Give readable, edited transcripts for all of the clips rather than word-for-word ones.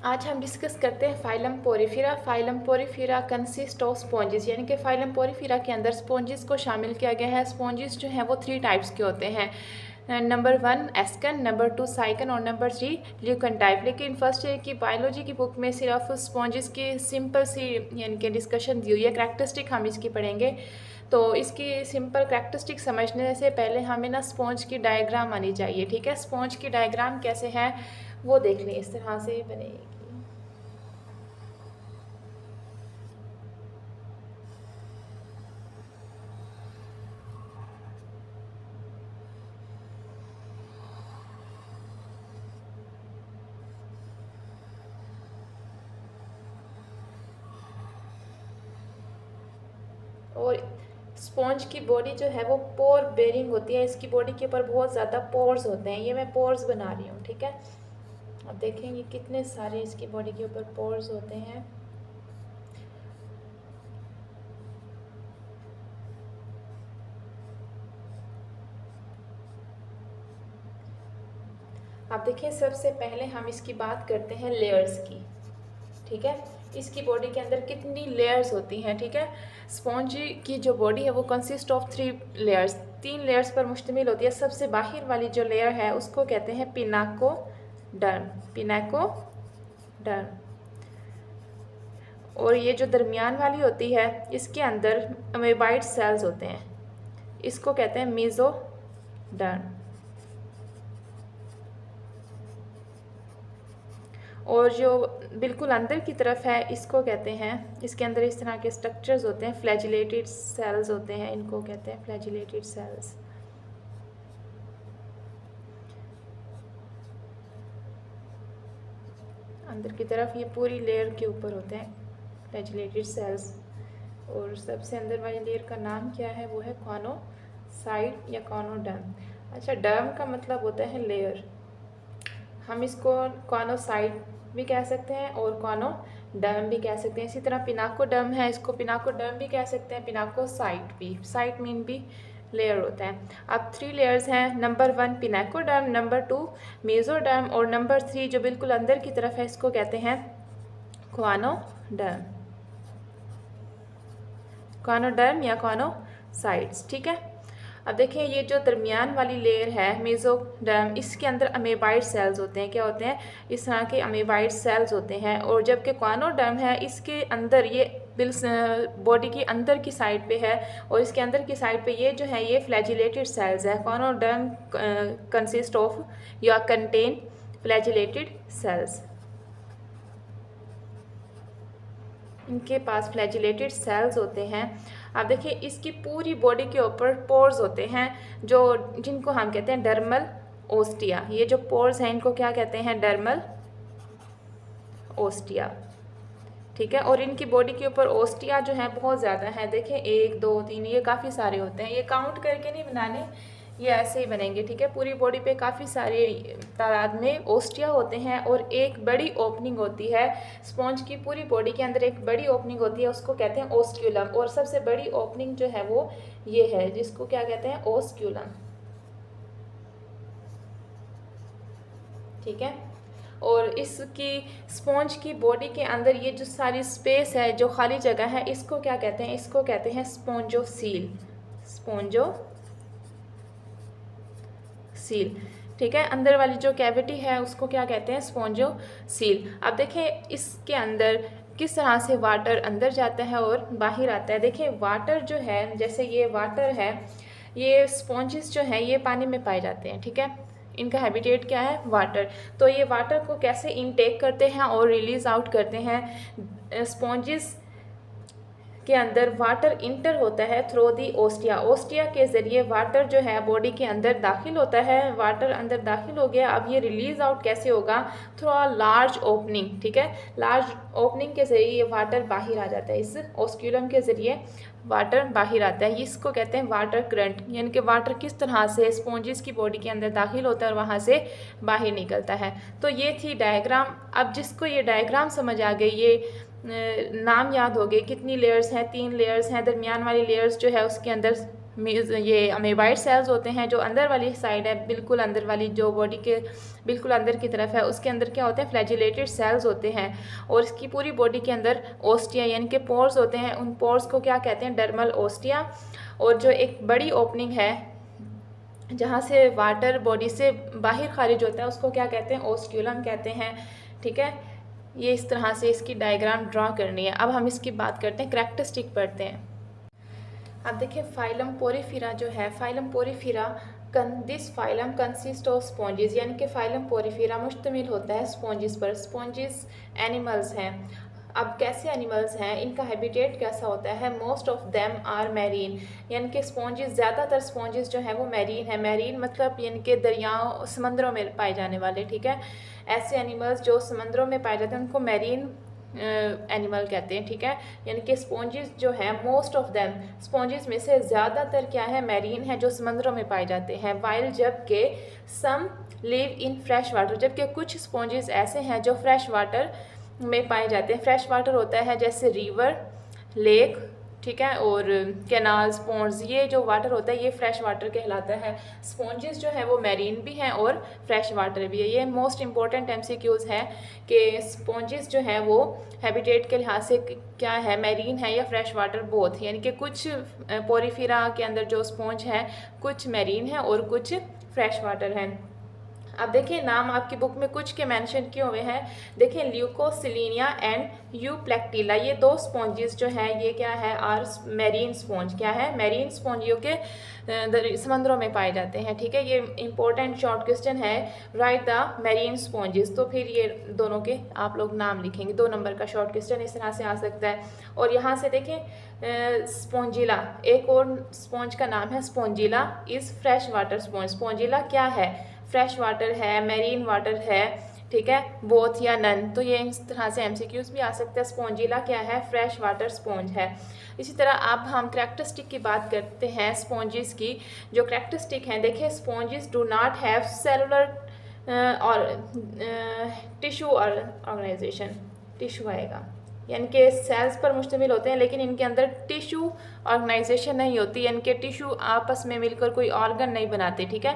आज हम डिस्कस करते हैं phylum Porifera. Phylum Porifera consist of sponges, यानी कि फाइलम पोरिफेरा के अंदर स्पॉन्जेस को शामिल किया गया है। स्पॉन्जेस जो हैं वो 3 टाइप्स के होते हैं। नंबर 1 एस्कन, नंबर 2 साइकन और नंबर 3 ल्यूकन टाइप। लेकिन फर्स्ट ईयर की बायोलॉजी की बुक में सिर्फ स्पॉन्जेस की सिंपल सी यानी कि डिस्कशन दी हुई है। करैक्टरिस्टिक हम इसकी पढ़ेंगे। तो इसकी सिंपल करैक्टरिस्टिक समझने से पहले हमें ना स्पॉन्ज की डायग्राम आनी चाहिए। ठीक है, स्पॉन्ज की डायग्राम कैसे है वो देख लें। इस तरह से बनेगी। और स्पॉन्ज की बॉडी जो है वो पोर बेरिंग होती है। इसकी बॉडी के ऊपर बहुत ज़्यादा पोर्स होते हैं। ये मैं पोर्स बना रही हूँ, ठीक है। अब देखेंगे कितने सारे इसकी बॉडी के ऊपर पोर्स होते हैं। अब देखिए, सबसे पहले हम इसकी बात करते हैं लेयर्स की। ठीक है, इसकी बॉडी के अंदर कितनी लेयर्स होती हैं। ठीक है, स्पॉन्ज की जो बॉडी है वो कंसिस्ट ऑफ 3 लेयर्स, 3 लेयर्स पर मुश्तमिल होती है। सबसे बाहर वाली जो लेयर है उसको कहते हैं पिनाकोडर्म, पिनाकोडर्म। और ये जो दरमियान वाली होती है इसके अंदर अमीबाइड सेल्स होते हैं, इसको कहते हैं मेसोडर्म। और जो बिल्कुल अंदर की तरफ है इसको कहते हैं, इसके अंदर इस तरह के स्ट्रक्चर्स होते हैं, फ्लैजिलेटेड सेल्स होते हैं, इनको कहते हैं फ्लैजिलेटेड सेल्स। अंदर की तरफ ये पूरी लेयर के ऊपर होते हैं फ्लैजिलेटेड सेल्स। और सबसे अंदर वाली लेयर का नाम क्या है, वो है कॉनोसाइट या कॉनोडर्म। अच्छा, डर्म का मतलब होता है लेयर। हम इसको कॉनोसाइट भी कह सकते हैं और कॉनोडर्म भी कह सकते हैं। इसी तरह पिनाकोडर्म है, इसको पिनाकोडर्म भी कह सकते हैं, पिनाकोसाइट भी। साइट मीन भी लेयर होता है। अब 3 लेयर्स हैं। नंबर 1 पिनाकोडर्म, नंबर 2 मेसोडर्म और नंबर 3 जो बिल्कुल अंदर की तरफ है इसको कहते हैं कॉनोडर्म, कॉनोडर्म या कॉनोसाइट्स। ठीक है, अब देखें ये जो दरमियान वाली लेयर है मेसोडर्म, इसके अंदर अमीबाइड सेल्स होते हैं। क्या होते हैं, इस तरह के अमीबाइड सेल्स होते हैं। और जबकि कॉनोडर्म है इसके अंदर ये बॉडी की अंदर की साइड पे है और इसके अंदर की साइड पे ये जो है ये फ्लैजिलेटेड सेल्स है। कॉनोडर्म कंसिस्ट ऑफ या कंटेन फ्लैजिलेटेड सेल्स, इनके पास फ्लैजिलेटेड सेल्स होते हैं। आप देखिए इसकी पूरी बॉडी के ऊपर पोर्स होते हैं जो जिनको हम कहते हैं डर्मल ओस्टिया। ये जो पोर्स हैं इनको क्या कहते हैं, डर्मल ओस्टिया। ठीक है, और इनकी बॉडी के ऊपर ओस्टिया जो है बहुत ज़्यादा है। देखें 1 2 3 ये काफ़ी सारे होते हैं। ये काउंट करके नहीं बनाने, ये ऐसे ही बनेंगे। ठीक है, पूरी बॉडी पे काफ़ी सारे तादाद में ओस्टिया होते हैं और एक बड़ी ओपनिंग होती है। स्पॉन्ज की पूरी बॉडी के अंदर एक बड़ी ओपनिंग होती है, उसको कहते हैं ओस्क्यूलम। और सबसे बड़ी ओपनिंग जो है वो ये है, जिसको क्या कहते हैं, ओस्क्यूलम। ठीक है, और इसकी स्पॉन्ज की बॉडी के अंदर ये जो सारी स्पेस है, जो खाली जगह है, इसको क्या कहते हैं, इसको कहते हैं स्पॉन्जोसील, स्पॉन्जोसील। ठीक है, अंदर वाली जो कैविटी है उसको क्या कहते हैं, स्पॉन्जोसील। अब देखें इसके अंदर किस तरह से वाटर अंदर जाता है और बाहर आता है। देखिए वाटर जो है, जैसे ये वाटर है, ये स्पॉन्जेस जो हैं ये पानी में पाए जाते हैं। ठीक है, इनका हैबिटेट क्या है, वाटर। तो ये वाटर को कैसे इनटेक करते हैं और रिलीज़ आउट करते हैं। स्पॉन्जेस के अंदर वाटर इंटर होता है थ्रू दी ओस्टिया। ओस्टिया के ज़रिए वाटर जो है बॉडी के अंदर दाखिल होता है। वाटर अंदर दाखिल हो गया, अब ये रिलीज़ आउट कैसे होगा, थ्रू अ लार्ज ओपनिंग। ठीक है, लार्ज ओपनिंग के ज़रिए ये वाटर बाहर आ जाता है। इस ओस्क्यूलम के ज़रिए वाटर बाहर आता है। इसको कहते हैं वाटर करंट, यानी कि वाटर किस तरह से स्पॉन्जेस की बॉडी के अंदर दाखिल होता है और वहाँ से बाहर निकलता है। तो ये थी डायग्राम। अब जिसको ये डायग्राम समझ आ गई, ये नाम याद हो गए, कितनी लेयर्स हैं, 3 लेयर्स हैं। दरमियान वाली लेयर्स जो है उसके अंदर ये अमीबाइड सेल्स होते हैं जो अंदर वाली साइड है, बिल्कुल अंदर वाली जो बॉडी के बिल्कुल अंदर की तरफ है, उसके अंदर क्या होते हैं, फ्लैजिलेटेड सेल्स होते हैं। और इसकी पूरी बॉडी के अंदर ओस्टिया यानी कि पोर्स होते हैं, उन पोर्स को क्या कहते हैं, डर्मल ओस्टिया। और जो एक बड़ी ओपनिंग है जहाँ से वाटर बॉडी से बाहर खारिज होता है, उसको क्या कहते हैं, ओस्क्यूलम कहते हैं। ठीक है, ये इस तरह से इसकी डायग्राम ड्रा करनी है। अब हम इसकी बात करते हैं, करैक्टरिस्टिक पढ़ते हैं। अब देखिए फाइलम पोरीफेरा जो है, phylum Porifera this phylum consist of sponges, यानी कि फाइलम पोरीफेरा मुश्तमिल होता है स्पॉन्जेस पर। स्पॉन्जेस एनिमल्स हैं। अब कैसे एनिमल्स हैं, इनका हैबिटेट कैसा होता है, most of them are marine, यानी कि स्पॉन्जेस, ज़्यादातर स्पॉन्जेस जो है वो मैरीन है। मैरीन मतलब यानी कि दरियाओं समंदरों में पाए जाने वाले। ठीक है, ऐसे एनिमल्स जो समंदरों में पाए जाते हैं उनको मैरीन एनिमल कहते हैं। ठीक है, यानी कि स्पॉन्जेस जो है, मोस्ट ऑफ देम, स्पॉन्जेस में से ज़्यादातर क्या है, मैरीन है, जो समंदरों में पाए जाते हैं। वाइल जबकि सम लिव इन फ्रेश वाटर, जबकि कुछ स्पॉन्जेस ऐसे हैं जो फ्रेश वाटर में पाए जाते हैं। फ्रेश वाटर होता है जैसे रिवर, लेक, ठीक है, और कैनाल्स, पॉन्ड्स, ये जो वाटर होता है ये फ्रेश वाटर कहलाता है। स्पॉन्जेस जो है वो मैरीन भी हैं और फ्रेश वाटर भी है। ये मोस्ट इंपॉर्टेंट एमसीक्यूज़ है कि स्पॉन्जेस जो है वो हैबिटेट के लिहाज से क्या है, मैरीन है या फ्रेश वाटर, बोथ, यानी कि कुछ पोरीफेरा के अंदर जो स्पॉन्ज है कुछ मैरीन है और कुछ फ्रेश वाटर है। अब देखिए नाम आपकी बुक में कुछ के मेंशन किए हुए हैं। देखिए ल्यूकोसिलिनिया एंड यूप्लेक्टिला, ये दो स्पॉन्जेस जो हैं ये क्या है, आर मैरीन स्पॉन्ज, क्या है, मैरीन स्पॉन्ज, जो कि समंदरों में पाए जाते हैं। ठीक है, ये इंपॉर्टेंट शॉर्ट क्वेश्चन है, राइट द मैरीन स्पॉन्जेस। तो फिर ये दोनों के आप लोग नाम लिखेंगे, 2 नंबर का शॉर्ट क्वेश्चन इस तरह से आ सकता है। और यहाँ से देखें स्पॉन्जिला, एक और स्पॉन्ज का नाम है Spongilla is fresh water sponge. Spongilla क्या है, फ्रेश वाटर है, मैरीन वाटर है, ठीक है, बोथ या नन। तो ये इस तरह से एमसीक्यूज भी आ सकता है। स्पॉन्जिला क्या है, फ्रेश वाटर स्पॉन्ज है। इसी तरह अब हम करैक्टरिस्टिक की बात करते हैं स्पॉन्जेस की। जो करैक्टरिस्टिक हैं, देखिए sponges do not have cellular और टिश्यू और ऑर्गेनाइजेशन, टिश्यू आएगा, यानी कि सेल्स पर मुश्तमिल होते हैं लेकिन इनके अंदर टिश्यू ऑर्गेनाइजेशन नहीं होती, यानी कि टिश्यू आपस में मिलकर कोई ऑर्गन नहीं बनाते। ठीक है,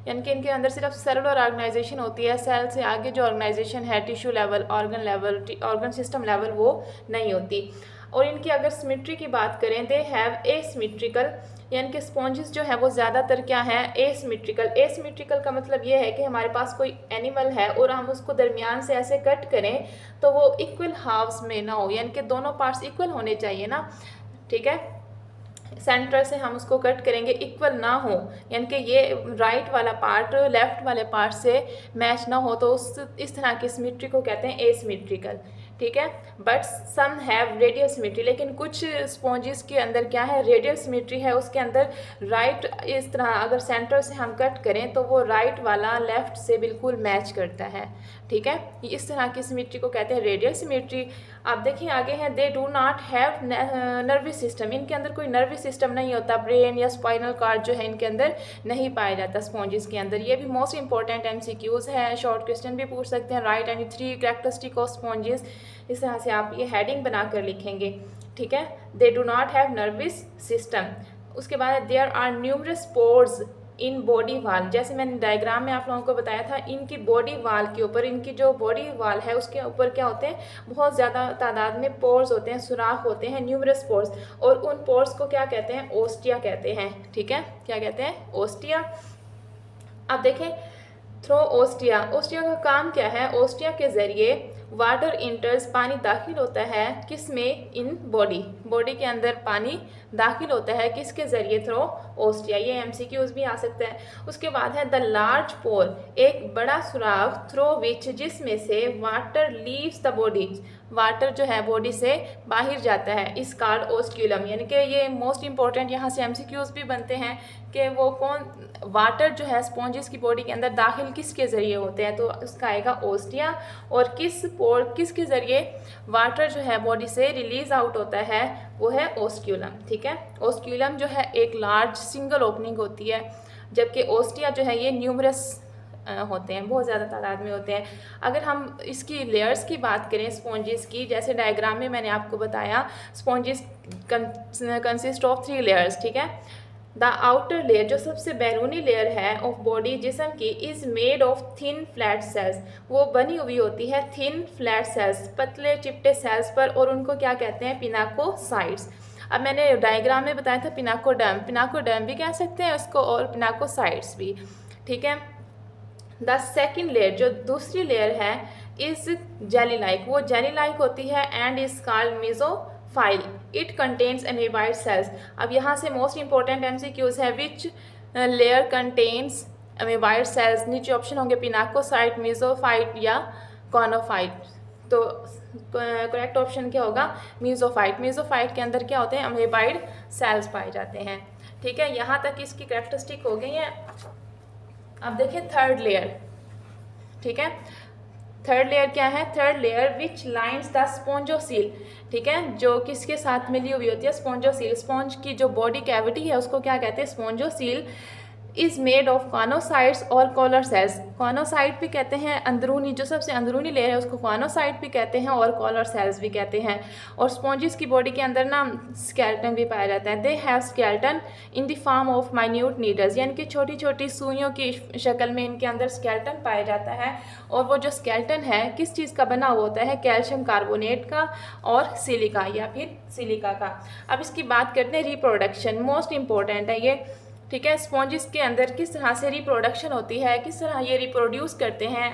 यानी कि इनके अंदर सिर्फ सेलुलर ऑर्गेनाइजेशन होती है। सेल से आगे जो ऑर्गेनाइजेशन है, tissue level, organ level, organ system level, वो नहीं होती। और इनकी अगर सिमेट्री की बात करें, दे हैव एसिमेट्रिकल, यानी कि स्पॉन्जेस जो है वो ज़्यादातर क्या है, एसिमेट्रिकल। एसिमेट्रिकल का मतलब ये है कि हमारे पास कोई एनिमल है और हम उसको दरमियान से ऐसे कट करें तो वो इक्वल हाफ्स में ना हो, यानी कि दोनों पार्ट्स इक्वल होने चाहिए ना। ठीक है, सेंटर से हम उसको कट करेंगे, इक्वल ना हो, यानी कि ये राइट वाला पार्ट लेफ्ट वाले पार्ट से मैच ना हो, तो इस तरह की सिमेट्री को कहते हैं एसिमेट्रिकल। ठीक है, but some have radial symmetry, लेकिन कुछ स्पॉन्जेस के अंदर क्या है, रेडियल सिमेट्री है, उसके अंदर राइट, इस तरह अगर सेंटर से हम कट करें तो वो राइट वाला लेफ्ट से बिल्कुल मैच करता है। ठीक है, इस तरह की सिमेट्री को कहते हैं रेडियल सिमेट्री। आप देखिए आगे हैं, दे do not have nervous system, इनके अंदर कोई नर्वस सिस्टम नहीं होता। ब्रेन या स्पाइनल कार्ड जो है इनके अंदर नहीं पाया जाता स्पॉन्जेस के अंदर। ये भी मोस्ट इंपॉर्टेंट एमसीक्यूज है, शॉर्ट क्वेश्चन भी पूछ सकते हैं। Right any 3 characteristic of sponges, इस तरह से आप ये हेडिंग बनाकर लिखेंगे। ठीक है, they do not have nervous system. उसके बाद there are numerous pores in body wall, जैसे मैंने डायग्राम में आप लोगों को बताया था, इनकी बॉडी वाल के ऊपर, इनकी जो बॉडी वाल है उसके ऊपर क्या होते हैं, बहुत ज़्यादा तादाद में पोर्स होते हैं, सुराख होते हैं, न्यूमरस पोर्स। और उन पोर्स को क्या कहते हैं, ओस्टिया कहते हैं। ठीक है, क्या कहते हैं, ओस्टिया। अब देखें थ्रो ओस्टिया, ओस्टिया का काम क्या है, ओस्टिया के ज़रिए वाटर इंटर्स, पानी दाखिल होता है किस में, इन बॉडी, बॉडी के अंदर पानी दाखिल होता है किसके ज़रिए, थ्रो ओस्टिया। ये एमसीक्यूज भी आ सकता है। उसके बाद है द लार्ज पोर, एक बड़ा सुराख, थ्रो विच, जिसमें से water leaves the body, water जो है बॉडी से बाहर जाता है, इस कॉल्ड ओस्क्यूलम। यानी कि ये मोस्ट इंपॉर्टेंट यहाँ से एमसीक्यूज भी बनते हैं कि वो कौन, वाटर जो है स्पॉन्जेस की बॉडी के अंदर दाखिल किसके ज़रिए होते हैं, तो उसका आएगा ओस्टिया। और किस पोर, किसके ज़रिए वाटर जो है बॉडी से रिलीज आउट होता है, वो है ओस्क्यूलम। ठीक है, ओस्क्यूलम जो है एक लार्ज सिंगल ओपनिंग होती है, जबकि ओस्टिया जो है ये न्यूमरस होते हैं, बहुत ज़्यादा तादाद में होते हैं। अगर हम इसकी लेयर्स की बात करें स्पॉन्जेस की, जैसे डायग्राम में मैंने आपको बताया, स्पॉन्जेस कंसिस्ट ऑफ 3 लेयर्स। ठीक है, द आउटर लेयर, जो सबसे बैरूनी लेयर है ऑफ बॉडी जिस्म की, is made of thin flat sales, वो बनी हुई होती है थिन फ्लैट सेल्स, पतले चिपटे सेल्स पर, और उनको क्या कहते हैं, पिनाकोसाइट्स। अब मैंने डायग्राम में बताया था पिनाकोडर्म, पिनाकोडर्म भी कह सकते हैं उसको और पिनाकोसाइट्स भी, ठीक है। द सेकेंड लेयर, जो दूसरी लेयर है, इज़ जेली लाइक, वो जेली लाइक होती है, and is called mesophyll, it contains amoeboid cells. अब यहाँ से मोस्ट इंपॉर्टेंट एमसीक्यूज है, which layer contains amoeboid cells, नीचे ऑप्शन होंगे पिनाकोसाइट, मेसोफाइट या कॉनोफाइट। तो करेक्ट ऑप्शन क्या होगा, मेसोफाइट। मेसोफाइट के अंदर क्या होते हैं, एमीबाइड सेल्स पाए जाते हैं, ठीक है। यहाँ तक इसकी कैरेक्टरिस्टिक हो गई है। अब देखिए थर्ड लेयर, ठीक है। थर्ड लेयर क्या है, third layer which lines the spongocoel, ठीक है, जो किसके साथ मिली हुई होती है, स्पॉन्जोसील। स्पॉन्ज की जो बॉडी कैविटी है उसको क्या कहते हैं, स्पॉन्जोसील। इज़ मेड ऑफ कॉनोसाइट्स और कॉलर सेल्स, कॉनोसाइट भी कहते हैं अंदरूनी, जो सबसे अंदरूनी लेयर है उसको कॉनोसाइट भी कहते हैं और कॉलर सेल्स भी कहते हैं। और स्पॉन्जिस की बॉडी के अंदर ना स्केल्टन भी पाया जाता है। They have skeleton in the form of minute needles, यानी कि छोटी छोटी सुइयों की शक्ल में इनके अंदर स्केल्टन पाया जाता है। और वो जो स्केल्टन है किस चीज़ का बना हुआ होता है, कैल्शियम कार्बोनेट का और सिलिका या फिर सिलिका का। अब इसकी बात करते हैं रिप्रोडक्शन, मोस्ट इंपॉर्टेंट है ये, ठीक है। स्पॉन्जिस के अंदर किस तरह से रिप्रोडक्शन होती है, किस तरह ये रिप्रोड्यूस करते हैं,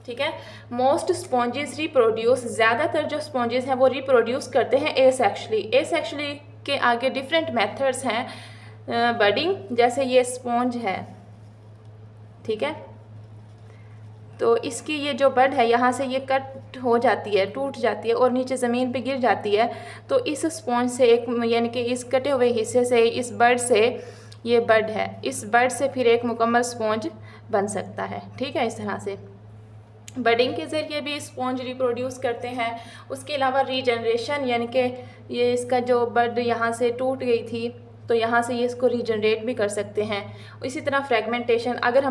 ठीक है। मोस्ट स्पॉन्जिस रिप्रोड्यूस, ज़्यादातर जो स्पॉन्जिस हैं वो रिप्रोड्यूस करते हैं एसेक्सुअली। एसेक्सुअली के आगे डिफरेंट मेथड्स हैं बडिंग, जैसे ये स्पॉन्ज है, ठीक है। तो इसकी ये जो बड है यहाँ से ये कट हो जाती है, टूट जाती है और नीचे ज़मीन पे गिर जाती है। तो इस स्पॉन्ज से एक, यानी कि इस कटे हुए हिस्से से, इस बड से, ये बड है, इस बड से फिर एक मुकम्मल स्पॉन्ज बन सकता है, ठीक है। इस तरह से बडिंग के ज़रिए भी स्पॉन्ज रिप्रोड्यूस करते हैं। उसके अलावा रीजनरेशन, यानी कि ये इसका जो बड यहाँ से टूट गई थी तो यहाँ से ये इसको रीजनरेट भी कर सकते हैं। इसी तरह फ्रेगमेंटेशन, अगर हम